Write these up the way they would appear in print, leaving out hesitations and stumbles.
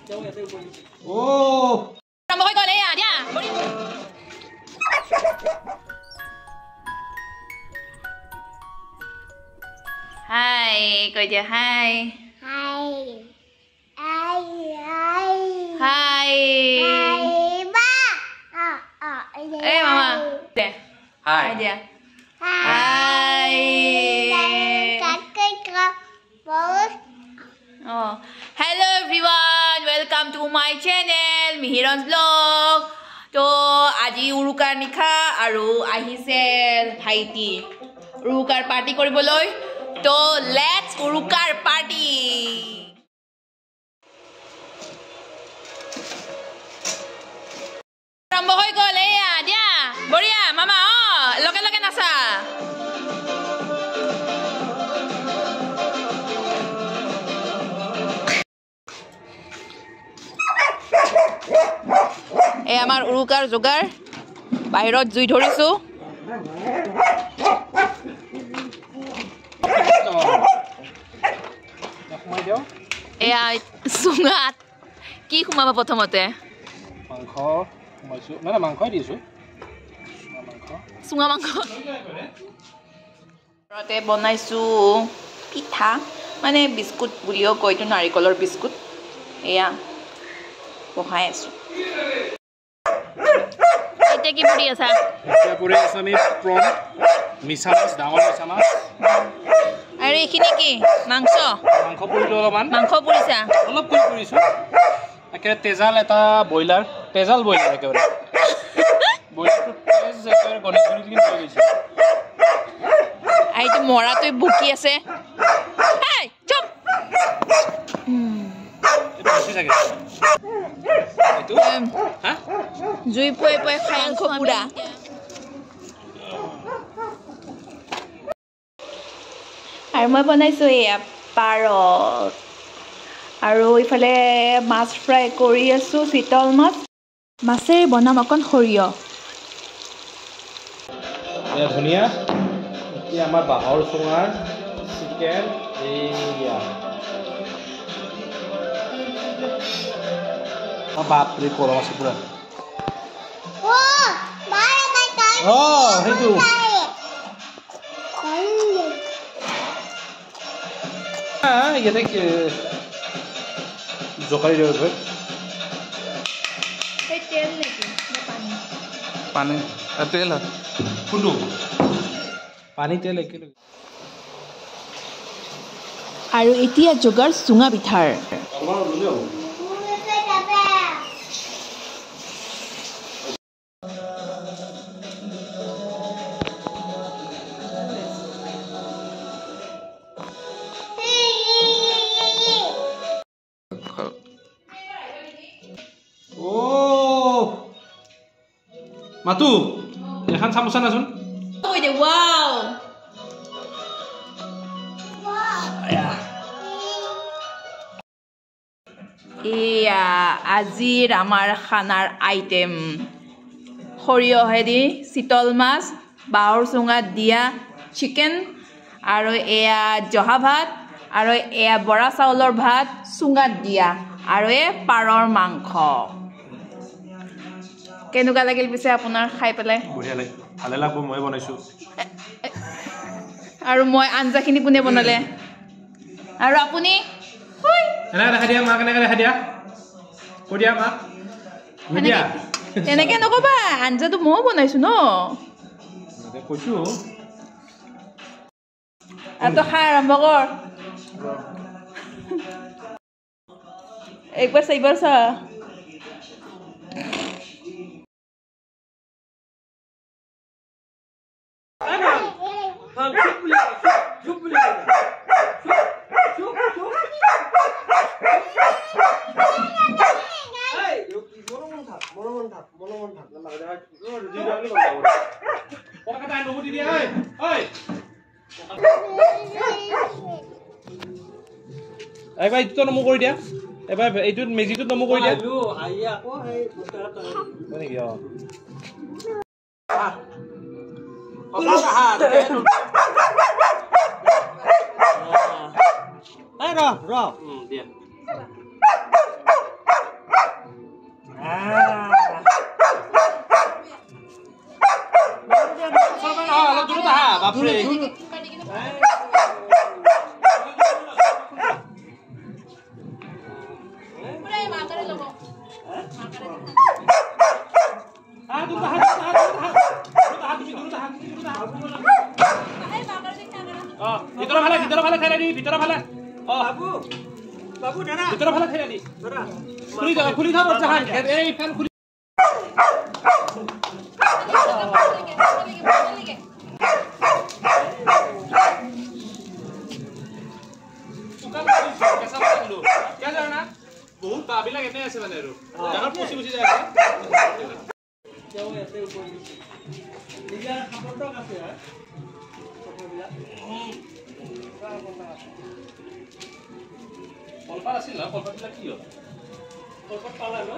Oh. Kamu kau le ya dia. Hai, kau dia hai. Hai. Ba. Mama. Deh. Hai. Dia. Hai. Oh. Hello everyone, welcome to my channel Mihiron's vlog. To aji urukar nikha aru ahisel bhaiti urukar party koriboloi. To let's urukar party. Arambo hoi gol eya dia. Boria mama loge loge nasa. এই আমাৰ উৰুকাৰ যোগাৰ বাহিৰত জুই ধৰিছো এয়া সুঙাত কি খুমাবা প্ৰথমতে মাংস খুমাইছো মানে মাংসই দিছো সুঙা মাংস ঘৰতে বনাইছো পিঠা মানে বিস্কুট বুলিও কয়তো নাৰিকলৰ বিস্কুট এয়া বহাই আছো এটা কি পুৰি আছে এটা পুৰি আছে আমি প্ৰন মিছা মাছ ডাঙৰ মিছা মাছ আৰু এইখিনি কি মাংস পুৰিটো অলপমান মাংস পুৰিছা অলপ কৰি পুৰিছো একে তেজাল এটা ব্ৰইলাৰ তেজাল ব্ৰইলাৰ একেবাৰে ব্ৰইলাৰটো তেজ একেবাৰে গণেশ গুৰি দিন হৈ গৈছে আইটো মৰাটোই বুকি আছে এই চুপ এটা বেছি থাকে এইটো হা জুই পয় পয় খাই মাংস পুৰা আৰু মই বনাইছো এয়া পাৰক আৰু ইফালে মাছ ফ্ৰাই কৰি আছো চিতল মাছ মাছেৰে বনাম অকণ সৰিয়হ এয়া ধুনীয়া এতিয়া আমাৰ বাঁহৰ চুঙাৰ চিকেন এইয়া বাপৰে গৰম আছে পুৰা সেইটো ইয়াতে জোকাৰি দিব পানী তেল কোনটো পানী তেল একেলগে আৰু এতিয়া যোগাৰ চুঙা পিঠাৰ মাতু এখন চামোচা নাচোন wow এয়া আজিৰ আমাৰ খানাৰ আইটেম সৰিয়হেদি চিতল মাছ বাঁহৰ চুঙাত দিয়া চিকেন আৰু এয়া জহা ভাত আৰু এয়া বৰা চাউলৰ ভাত চুঙাত দিয়া আৰু এ পাৰৰ মাংস কেনেকুৱা লাগিল পিছে আপোনাৰ খাই পেলাই বঢ়িয়া লাগে ভালে লাগব মই বনাইছো আৰু মই আঞ্জাখিনি কোনে বনালে আৰু আপুনি এনে দেখা দিয়া মাক এনেকৈ দেখা দিয়া কৈ দিয়া মাক দিয়া তেনেকৈ নক'বা আঞ্জাটো ময়ো বনাইছো ন কৈছো আৰু তই খাই আৰম্ভ কৰ একবাৰ চা এবাৰ এইটো নমো কৰি দিয়া এবাৰ এইটো মেজিটো নমো কৰি দিয়া নেকি ৰ দিয়া অলপ দূৰত আহা বাপৰে ভিতৰৰ ফালে খাই দি ভিতৰৰ ফালে বাবু দাদা ভিতৰৰ ফালে খাই দি খুলি থা বৰ্তমান এই ফেন খুলি বহুত বাবিলাক এনে আছে মানে আৰু ডাঙৰ পচি পচি যায় কলপাত আছিল ন কলপাতবিলাক কি হ'ল কলপাত পালা ন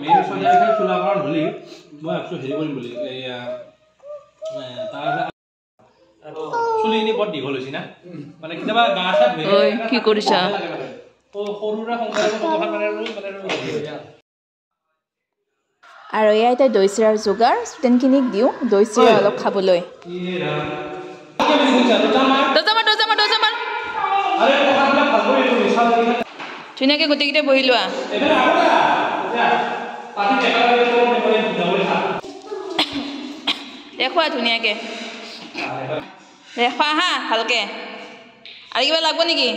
মেইন চুলাকৰণ হলি মই ভাবছো হেৰি কৰিম বুলি চুলিখিনি বৰ দীঘল হৈছে না মানে কেতিয়াবা গা চা কি কৰিছা সৰুৰা আৰু এয়া এতিয়া দৈ চিৰাৰ যোগাৰ ষ্টুডেণ্টখিনিক দিওঁ দৈ চিৰা অলপ খাবলৈ ধুনীয়াকৈ গোটেইকেইটা বহি লোৱা দেখুৱা ধুনীয়াকৈ দেখুৱা হা ভালকৈ আৰু কিবা লাগিব নেকি